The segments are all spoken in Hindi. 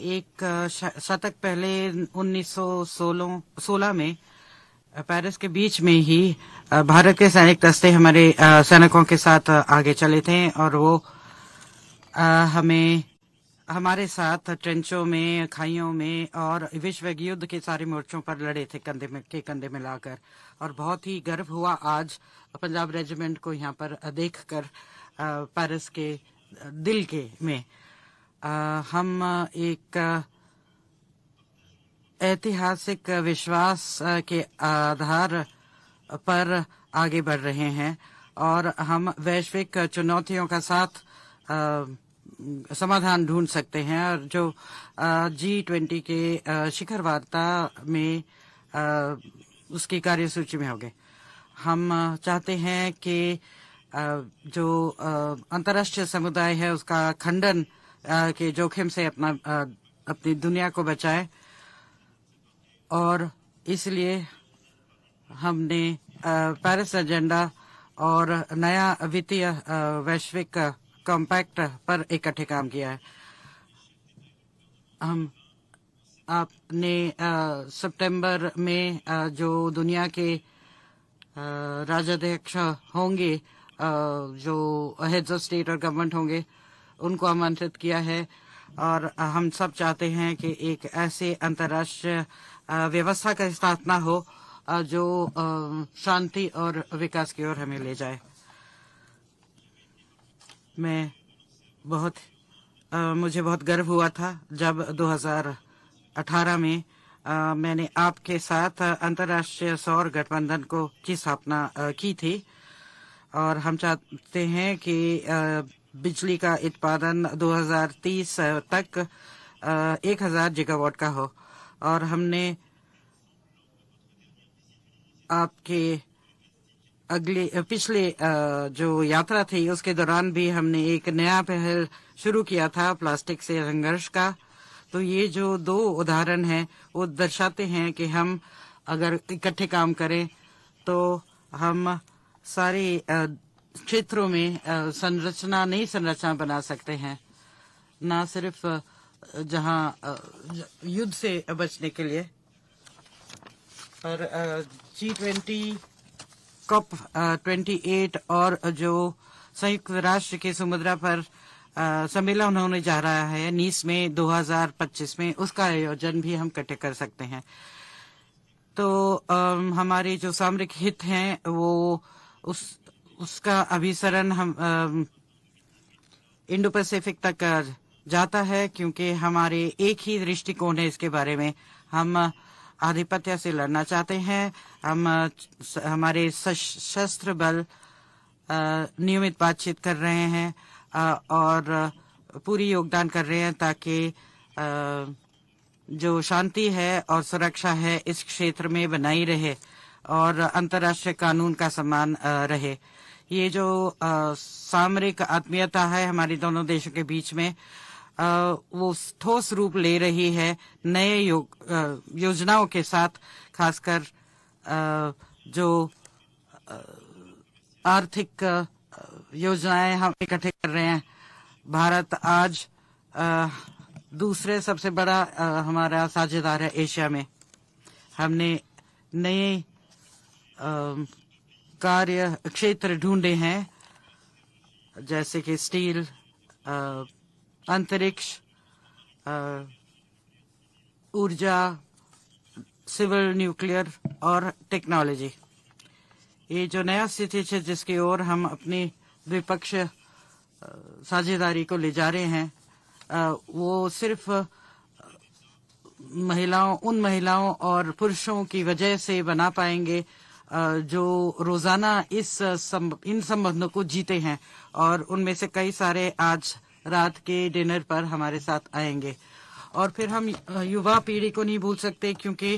एक शतक पहले 1916 में पेरिस के बीच में ही भारत के सैनिक दस्ते हमारे सैनिकों के साथ आगे चले थे और वो हमें हमारे साथ ट्रेंचों में, खाइयों में और विश्व युद्ध के सारे मोर्चों पर लड़े थे कंधे में लाकर। और बहुत ही गर्व हुआ आज पंजाब रेजिमेंट को यहाँ पर देखकर पेरिस के दिल के में। हम एक ऐतिहासिक विश्वास के आधार पर आगे बढ़ रहे हैं और हम वैश्विक चुनौतियों का साथ समाधान ढूंढ सकते हैं। और जो G20 के शिखर वार्ता में उसकी कार्यसूची में होंगे। हम चाहते हैं कि जो अंतर्राष्ट्रीय समुदाय है उसका खंडन के जोखिम से अपनी दुनिया को बचाए और इसलिए हमने पेरिस एजेंडा और नया वित्तीय वैश्विक कॉम्पैक्ट पर इकट्ठे काम किया है। आपने सितंबर में जो दुनिया के राष्ट्राध्यक्ष होंगे, जो हेड्स ऑफ स्टेट और गवर्नमेंट होंगे, उनको आमंत्रित किया है और हम सब चाहते हैं कि एक ऐसे अंतर्राष्ट्रीय व्यवस्था का स्थापना हो जो शांति और विकास की ओर हमें ले जाए। मुझे बहुत गर्व हुआ था जब 2018 में मैंने आपके साथ अंतर्राष्ट्रीय सौर गठबंधन की स्थापना की थी और हम चाहते हैं कि बिजली का उत्पादन 2030 तक 1000 गीगावाट का हो। और हमने आपके पिछले जो यात्रा थी उसके दौरान भी हमने एक नया पहल शुरू किया था प्लास्टिक से संघर्ष का। तो ये जो दो उदाहरण हैं वो दर्शाते हैं कि हम अगर इकट्ठे काम करें तो हम सारे क्षेत्रों में नई संरचना बना सकते हैं, ना सिर्फ जहां युद्ध से बचने के लिए। पर G20 COP28 और जो संयुक्त राष्ट्र के समुद्र पर सम्मेलन होने जा रहा है नीस में 2025 में, उसका आयोजन भी हम इकट्ठे कर सकते हैं। तो हमारे जो सामरिक हित हैं वो उसका अभिसरण हम इंडो पैसिफिक तक जाता है, क्योंकि हमारे एक ही दृष्टिकोण है इसके बारे में। हम आधिपत्य से लड़ना चाहते हैं। हम हमारे सशस्त्र बल नियमित बातचीत कर रहे हैं और पूरी योगदान कर रहे हैं ताकि जो शांति है और सुरक्षा है इस क्षेत्र में बनाई रहे और अंतर्राष्ट्रीय कानून का सम्मान रहे। ये जो सामरिक आत्मीयता है हमारे दोनों देशों के बीच में, वो ठोस रूप ले रही है नए योजनाओं के साथ, खासकर जो आर्थिक योजनाएं हम इकट्ठे कर रहे हैं। भारत आज दूसरे सबसे बड़ा हमारा साझेदार है एशिया में। हमने नए कार्य क्षेत्र ढूंढे हैं जैसे कि स्टील, अंतरिक्ष, ऊर्जा, सिविल, न्यूक्लियर और टेक्नोलॉजी। ये जो नया स्थिति है जिसकी ओर हम अपनी द्विपक्षीय साझेदारी को ले जा रहे हैं, वो सिर्फ उन महिलाओं और पुरुषों की वजह से बना पाएंगे जो रोजाना इन संबंधों को जीते हैं, और उनमें से कई सारे आज रात के डिनर पर हमारे साथ आएंगे। और फिर हम युवा पीढ़ी को नहीं भूल सकते, क्योंकि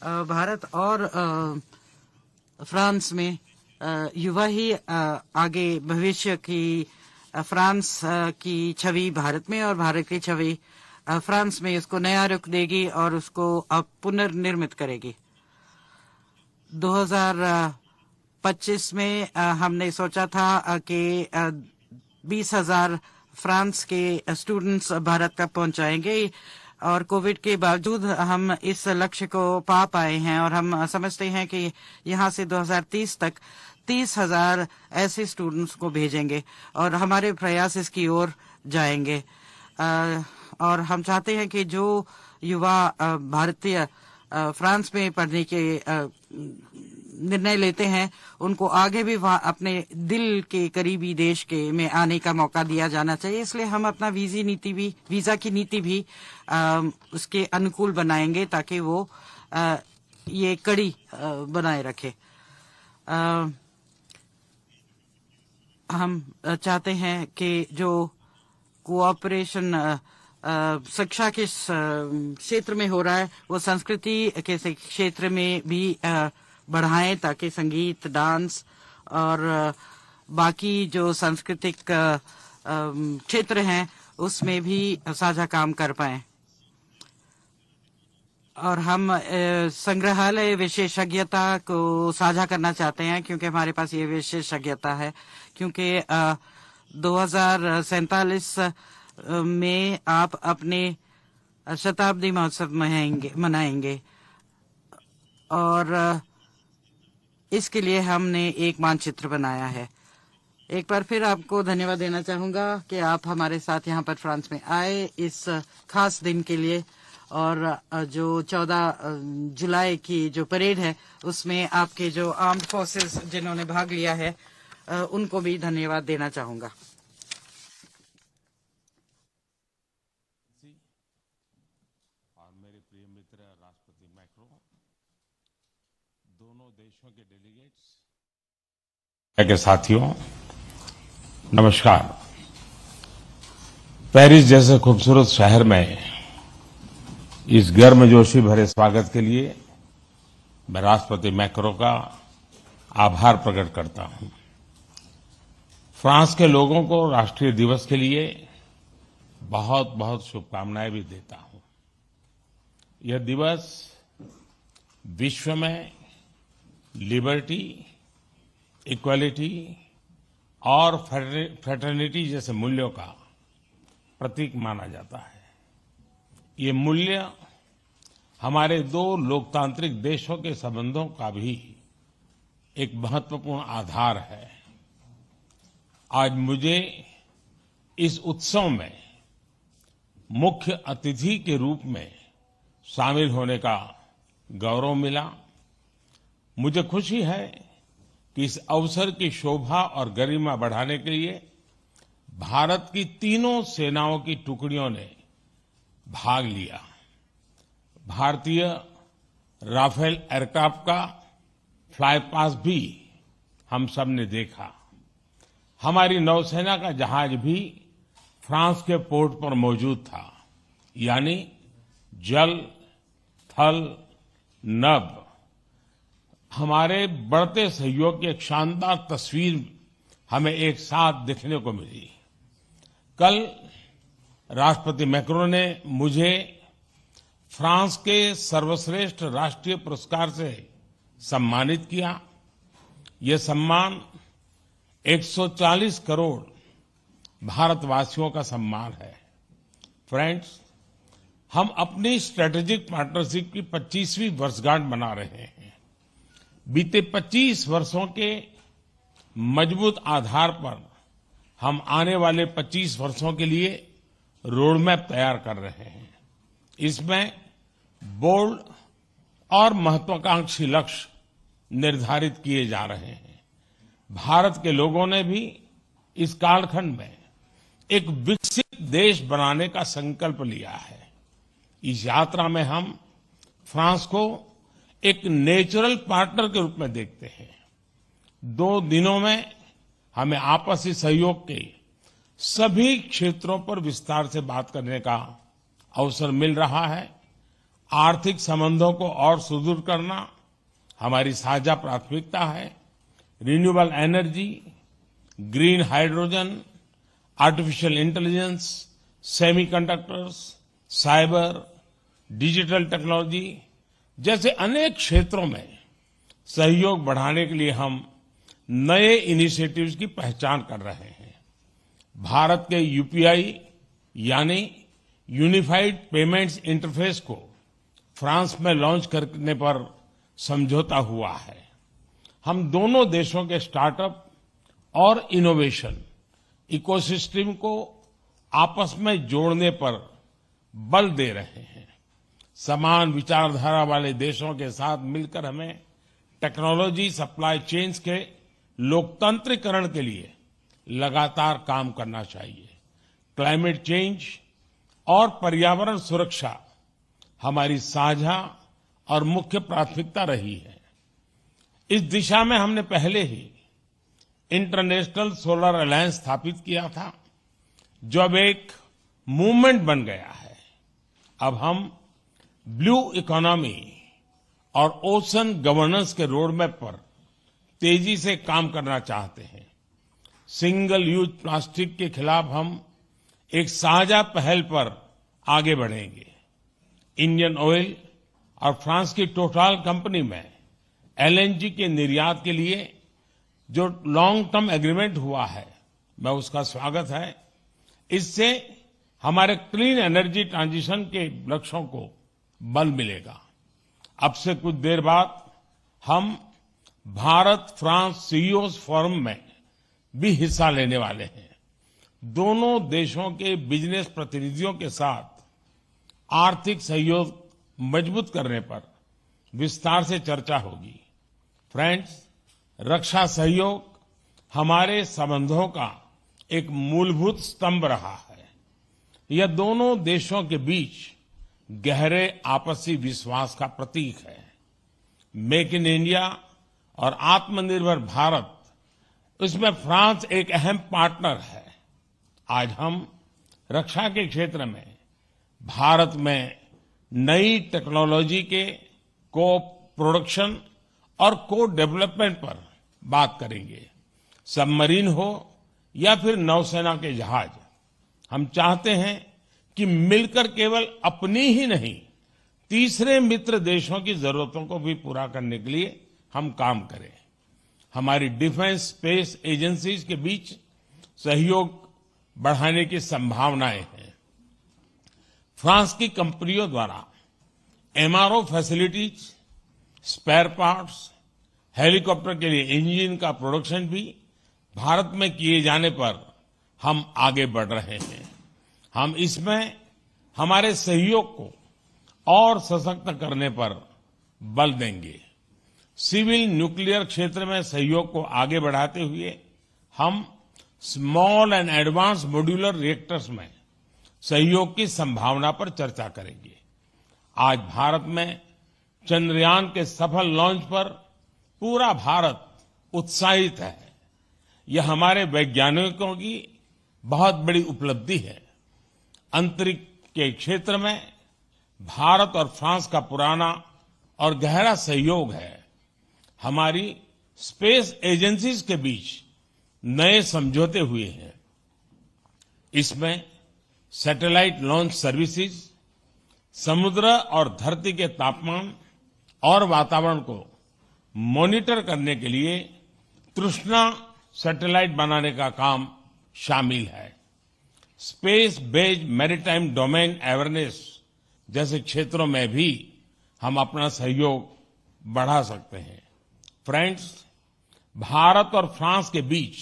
भारत और फ्रांस में युवा ही आगे भविष्य की फ्रांस की छवि भारत में और भारत की छवि फ्रांस में इसको नया रुख देगी और उसको अब पुनर्निर्मित करेगी। 2025 में हमने सोचा था कि 20,000 फ्रांस के स्टूडेंट्स भारत तक पहुंचाएंगे और कोविड के बावजूद हम इस लक्ष्य को पा पाए हैं और हम समझते हैं कि यहाँ से 2030 तक 30,000 ऐसे स्टूडेंट्स को भेजेंगे और हमारे प्रयास इसकी ओर जाएंगे। और हम चाहते हैं कि जो युवा भारतीय फ्रांस में पढ़ने के निर्णय लेते हैं उनको आगे भी वहाँ अपने दिल के करीबी देश के में आने का मौका दिया जाना चाहिए। इसलिए हम अपना वीजा की नीति भी उसके अनुकूल बनाएंगे ताकि वो ये कड़ी बनाए रखे। हम चाहते हैं कि जो कोऑपरेशन शिक्षा के क्षेत्र में हो रहा है वो संस्कृति के क्षेत्र में भी बढ़ाएं ताकि संगीत, डांस और बाकी जो सांस्कृतिक क्षेत्र हैं उसमें भी साझा काम कर पाएं। और हम संग्रहालय विशेषज्ञता को साझा करना चाहते हैं क्योंकि हमारे पास ये विशेषज्ञता है, क्योंकि 2047 में आप अपने शताब्दी महोत्सव मनाएंगे और इसके लिए हमने एक मानचित्र बनाया है। एक बार फिर आपको धन्यवाद देना चाहूंगा कि आप हमारे साथ यहाँ पर फ्रांस में आए इस खास दिन के लिए। और जो 14 जुलाई की जो परेड है उसमें आपके जो आर्म्ड फोर्सेस जिन्होंने भाग लिया है उनको भी धन्यवाद देना चाहूंगा। और मेरे प्रिय मित्र राष्ट्रपति मैक्रो, दोनों देशों के डेलीगेट्स के साथियों, नमस्कार। पेरिस जैसे खूबसूरत शहर में इस गर्मजोशी भरे स्वागत के लिए मैं राष्ट्रपति मैक्रो का आभार प्रकट करता हूं। फ्रांस के लोगों को राष्ट्रीय दिवस के लिए बहुत बहुत शुभकामनाएं भी देता हूं। यह दिवस विश्व में लिबर्टी, इक्वालिटी और फ्रेटर्निटी जैसे मूल्यों का प्रतीक माना जाता है। ये मूल्य हमारे दो लोकतांत्रिक देशों के संबंधों का भी एक महत्वपूर्ण आधार है। आज मुझे इस उत्सव में मुख्य अतिथि के रूप में शामिल होने का गौरव मिला। मुझे खुशी है कि इस अवसर की शोभा और गरिमा बढ़ाने के लिए भारत की तीनों सेनाओं की टुकड़ियों ने भाग लिया। भारतीय राफेल एयरक्राफ्ट का फ्लाई पास्ट भी हम सब ने देखा। हमारी नौसेना का जहाज भी फ्रांस के पोर्ट पर मौजूद था, यानी जल, थल, नभ। हमारे बढ़ते सहयोग की एक शानदार तस्वीर हमें एक साथ देखने को मिली। कल राष्ट्रपति मैक्रोन ने मुझे फ्रांस के सर्वश्रेष्ठ राष्ट्रीय पुरस्कार से सम्मानित किया। यह सम्मान 140 करोड़ भारतवासियों का सम्मान है। फ्रेंड्स, हम अपनी स्ट्रेटेजिक पार्टनरशिप की 25वीं वर्षगांठ मना रहे हैं। बीते 25 वर्षों के मजबूत आधार पर हम आने वाले 25 वर्षों के लिए रोड मैप तैयार कर रहे हैं। इसमें बोल्ड और महत्वाकांक्षी लक्ष्य निर्धारित किए जा रहे हैं। भारत के लोगों ने भी इस कालखंड में एक विकसित देश बनाने का संकल्प लिया है। इस यात्रा में हम फ्रांस को एक नेचुरल पार्टनर के रूप में देखते हैं। 2 दिनों में हमें आपसी सहयोग के सभी क्षेत्रों पर विस्तार से बात करने का अवसर मिल रहा है। आर्थिक संबंधों को और सुदृढ़ करना हमारी साझा प्राथमिकता है। Renewable energy, green hydrogen, artificial intelligence, semiconductors, cyber, digital technology जैसे अनेक क्षेत्रों में सहयोग बढ़ाने के लिए हम नए इनिशिएटिव्स की पहचान कर रहे हैं। भारत के यूपीआई यानी यूनिफाइड पेमेंट्स इंटरफेस को फ्रांस में लॉन्च करने पर समझौता हुआ है। हम दोनों देशों के स्टार्टअप और इनोवेशन इकोसिस्टम को आपस में जोड़ने पर बल दे रहे हैं। समान विचारधारा वाले देशों के साथ मिलकर हमें टेक्नोलॉजी सप्लाई चेन्स के लोकतांत्रिकरण के लिए लगातार काम करना चाहिए। क्लाइमेट चेंज और पर्यावरण सुरक्षा हमारी साझा और मुख्य प्राथमिकता रही है। इस दिशा में हमने पहले ही इंटरनेशनल सोलर अलायंस स्थापित किया था, जो अब एक मूवमेंट बन गया है। अब हम ब्लू इकोनॉमी और ओशन गवर्नेंस के रोडमैप पर तेजी से काम करना चाहते हैं। सिंगल यूज प्लास्टिक के खिलाफ हम एक साझा पहल पर आगे बढ़ेंगे। इंडियन ऑयल और फ्रांस की टोटल कंपनी में एलएनजी के निर्यात के लिए जो लॉन्ग टर्म एग्रीमेंट हुआ है, मैं उसका स्वागत है। इससे हमारे क्लीन एनर्जी ट्रांजिशन के लक्ष्यों को बल मिलेगा। अब से कुछ देर बाद हम भारत फ्रांस सीईओज फोरम में भी हिस्सा लेने वाले हैं। दोनों देशों के बिजनेस प्रतिनिधियों के साथ आर्थिक सहयोग मजबूत करने पर विस्तार से चर्चा होगी। फ्रेंड्स, रक्षा सहयोग हमारे संबंधों का एक मूलभूत स्तंभ रहा है। यह दोनों देशों के बीच गहरे आपसी विश्वास का प्रतीक है। मेक इन इंडिया और आत्मनिर्भर भारत, इसमें फ्रांस एक अहम पार्टनर है। आज हम रक्षा के क्षेत्र में भारत में नई टेक्नोलॉजी के को प्रोडक्शन और को डेवलपमेंट पर बात करेंगे। सबमरीन हो या फिर नौसेना के जहाज, हम चाहते हैं कि मिलकर केवल अपनी ही नहीं, तीसरे मित्र देशों की जरूरतों को भी पूरा करने के लिए हम काम करें। हमारी डिफेंस स्पेस एजेंसीज के बीच सहयोग बढ़ाने की संभावनाएं हैं। फ्रांस की कंपनियों द्वारा MRO facilities, spare parts, helicopter के लिए इंजन का प्रोडक्शन भी भारत में किए जाने पर हम आगे बढ़ रहे हैं। हम इसमें हमारे सहयोग को और सशक्त करने पर बल देंगे। सिविल न्यूक्लियर क्षेत्र में सहयोग को आगे बढ़ाते हुए हम small and advance modular reactors में सहयोग की संभावना पर चर्चा करेंगे। आज भारत में चंद्रयान के सफल लॉन्च पर पूरा भारत उत्साहित है। यह हमारे वैज्ञानिकों की बहुत बड़ी उपलब्धि है। अंतरिक्ष के क्षेत्र में भारत और फ्रांस का पुराना और गहरा सहयोग है। हमारी स्पेस एजेंसीज के बीच नए समझौते हुए हैं। इसमें सैटेलाइट लॉन्च सर्विसेज, समुद्र और धरती के तापमान और वातावरण को मॉनिटर करने के लिए तृष्णा सैटेलाइट बनाने का काम शामिल है। Space based maritime domain awareness जैसे क्षेत्रों में भी हम अपना सहयोग बढ़ा सकते हैं। फ्रेंड्स, भारत और फ्रांस के बीच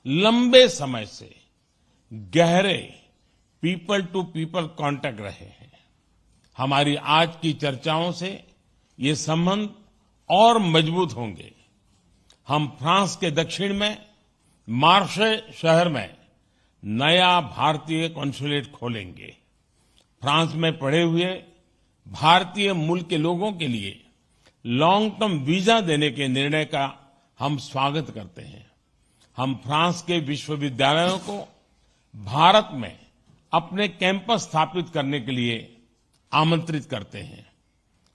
लंबे समय से गहरे पीपल टू पीपल कांटेक्ट रहे हैं। हमारी आज की चर्चाओं से ये संबंध और मजबूत होंगे। हम फ्रांस के दक्षिण में मार्से शहर में नया भारतीय कॉन्सुलेट खोलेंगे। फ्रांस में पढ़े हुए भारतीय मूल के लोगों के लिए लॉन्ग टर्म वीजा देने के निर्णय का हम स्वागत करते हैं। हम फ्रांस के विश्वविद्यालयों को भारत में अपने कैंपस स्थापित करने के लिए आमंत्रित करते हैं।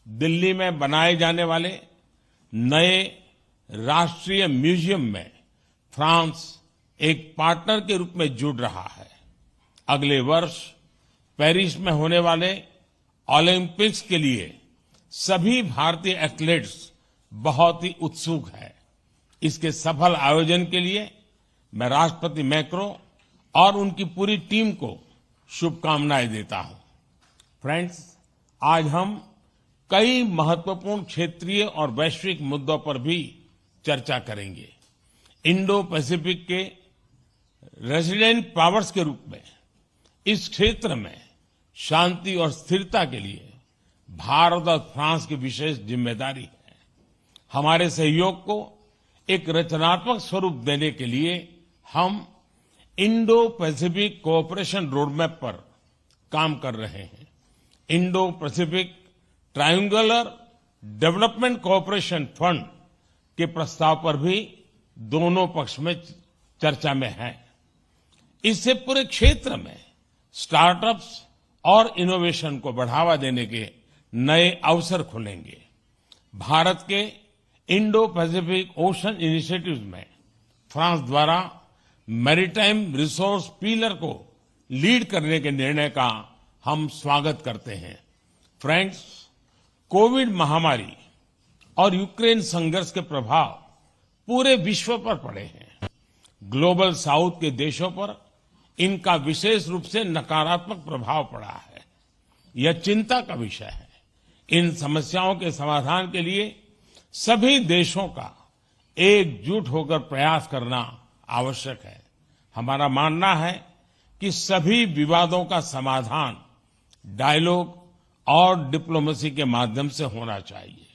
दिल्ली में बनाए जाने वाले नए राष्ट्रीय म्यूजियम में फ्रांस एक पार्टनर के रूप में जुड़ रहा है। अगले वर्ष पेरिस में होने वाले ओलंपिक्स के लिए सभी भारतीय एथलीट्स बहुत ही उत्सुक हैं। इसके सफल आयोजन के लिए मैं राष्ट्रपति मैक्रों और उनकी पूरी टीम को शुभकामनाएं देता हूं। फ्रेंड्स, आज हम कई महत्वपूर्ण क्षेत्रीय और वैश्विक मुद्दों पर भी चर्चा करेंगे। इंडो पैसिफिक के रेसिडेंट पावर्स के रूप में इस क्षेत्र में शांति और स्थिरता के लिए भारत और फ्रांस की विशेष जिम्मेदारी है। हमारे सहयोग को एक रचनात्मक स्वरूप देने के लिए हम इंडो पैसिफिक कोऑपरेशन रोडमैप पर काम कर रहे हैं। Indo Pacific triangular development cooperation fund के प्रस्ताव पर भी दोनों पक्ष में चर्चा में है। इससे पूरे क्षेत्र में स्टार्टअप्स और इनोवेशन को बढ़ावा देने के नए अवसर खुलेंगे। भारत के इंडो पैसिफिक ओशन इनिशिएटिव्स में फ्रांस द्वारा मैरीटाइम रिसोर्स पिलर को लीड करने के निर्णय का हम स्वागत करते हैं। फ्रेंड्स, कोविड महामारी और यूक्रेन संघर्ष के प्रभाव पूरे विश्व पर पड़े हैं। ग्लोबल साउथ के देशों पर इनका विशेष रूप से नकारात्मक प्रभाव पड़ा है। यह चिंता का विषय है। इन समस्याओं के समाधान के लिए सभी देशों का एकजुट होकर प्रयास करना आवश्यक है। हमारा मानना है कि सभी विवादों का समाधान डायलॉग और डिप्लोमेसी के माध्यम से होना चाहिए।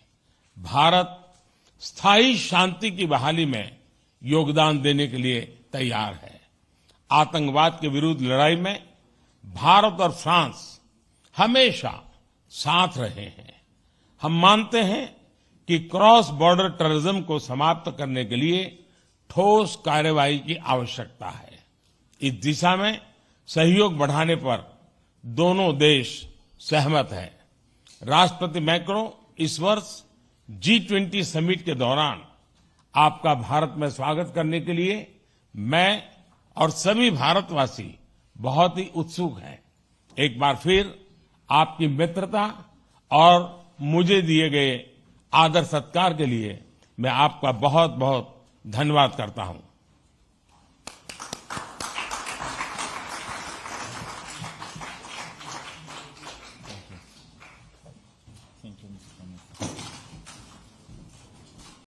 भारत स्थायी शांति की बहाली में योगदान देने के लिए तैयार है। आतंकवाद के विरुद्ध लड़ाई में भारत और फ्रांस हमेशा साथ रहे हैं। हम मानते हैं कि क्रॉस बॉर्डर टेररिज्म को समाप्त करने के लिए ठोस कार्रवाई की आवश्यकता है। इस दिशा में सहयोग बढ़ाने पर दोनों देश सहमत हैं। राष्ट्रपति मैक्रों इस वर्ष G20 समिट के दौरान आपका भारत में स्वागत करने के लिए मैं और सभी भारतवासी बहुत ही उत्सुक हैं। एक बार फिर आपकी मित्रता और मुझे दिए गए आदर सत्कार के लिए मैं आपका बहुत बहुत धन्यवाद करता हूं।